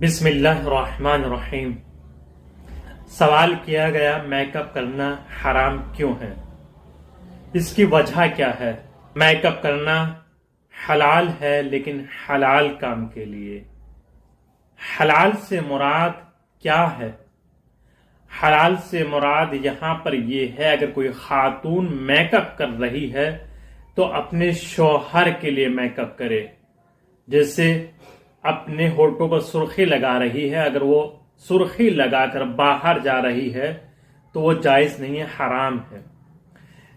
بسم اللہ الرحمن الرحیم۔ سوال کیا گیا میک اپ کرنا حرام کیوں ہے، اس کی وجہ کیا ہے۔ میک اپ کرنا حلال ہے لیکن حلال کام کے لیے۔ حلال سے مراد کیا ہے؟ حلال سے مراد یہاں پر یہ ہے، اگر کوئی خاتون میک اپ کر رہی ہے تو اپنے شوہر کے لیے میک اپ کرے، جیسے اپنے ہونٹوں پر سرخی لگا رہی ہے، اگر وہ سرخی لگا کر باہر جا رہی ہے تو وہ جائز نہیں ہے، حرام ہے۔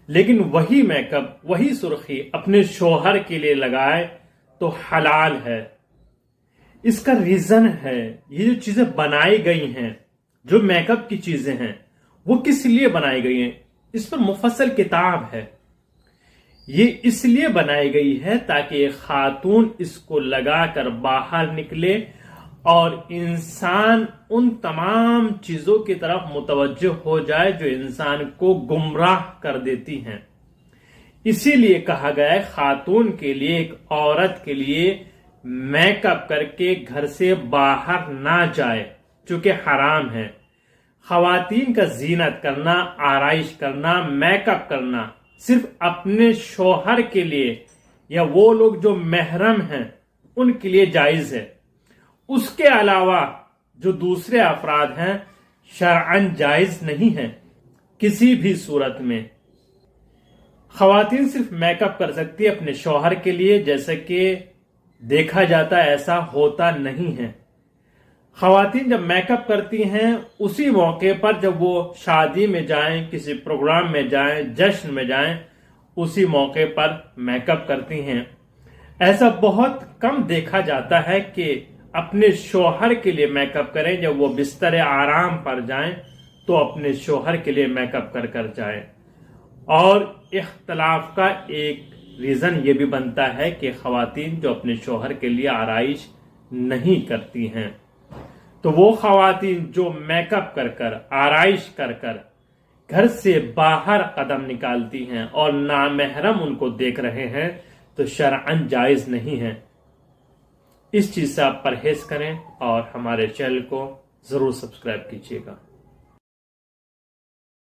لیکن وہی میک اپ، وہی سرخی اپنے شوہر کے لیے لگائے تو حلال ہے۔ اس کا ریزن ہے، یہ جو چیزیں بنائی گئی ہیں، جو میک اپ کی چیزیں ہیں، وہ کس لیے بنائی گئی ہیں، اس پر مفصل کتاب ہے۔ یہ اس لیے بنائی گئی ہے تاکہ ایک خاتون اس کو لگا کر باہر نکلے اور انسان ان تمام چیزوں کی طرف متوجہ ہو جائے جو انسان کو گمراہ کر دیتی ہیں۔ اسی لیے کہا گیا ہے خاتون کے لیے، ایک عورت کے لیے میک اپ کر کے گھر سے باہر نہ جائے، چونکہ حرام ہے۔ خواتین کا زینت کرنا، آرائش کرنا، میک اپ کرنا صرف اپنے شوہر کے لیے یا وہ لوگ جو محرم ہیں ان کے لیے جائز ہے۔ اس کے علاوہ جو دوسرے افراد ہیں شرعاً جائز نہیں ہے کسی بھی صورت میں۔ خواتین صرف میک اپ کر سکتی ہے اپنے شوہر کے لیے، جیسے کہ دیکھا جاتا ہے ایسا ہوتا نہیں ہے۔ خواتین جب میک اپ کرتی ہیں اسی موقع پر جب وہ شادی میں جائیں، کسی پروگرام میں جائیں، جشن میں جائیں، اسی موقع پر میک اپ کرتی ہیں۔ ایسا بہت کم دیکھا جاتا ہے کہ اپنے شوہر کے لیے میک اپ کریں، جب وہ بستر آرام پر جائیں تو اپنے شوہر کے لیے میک اپ کر جائیں۔ اور اختلاف کا ایک ریزن یہ بھی بنتا ہے کہ خواتین جو اپنے شوہر کے لیے آرائش نہیں کرتی ہیں، تو وہ خواتین جو میک اپ کر آرائش کر گھر سے باہر قدم نکالتی ہیں اور نامحرم ان کو دیکھ رہے ہیں تو شرعاً جائز نہیں ہے۔ اس چیز سے آپ پرہیز کریں اور ہمارے چینل کو ضرور سبسکرائب کیجیے گا۔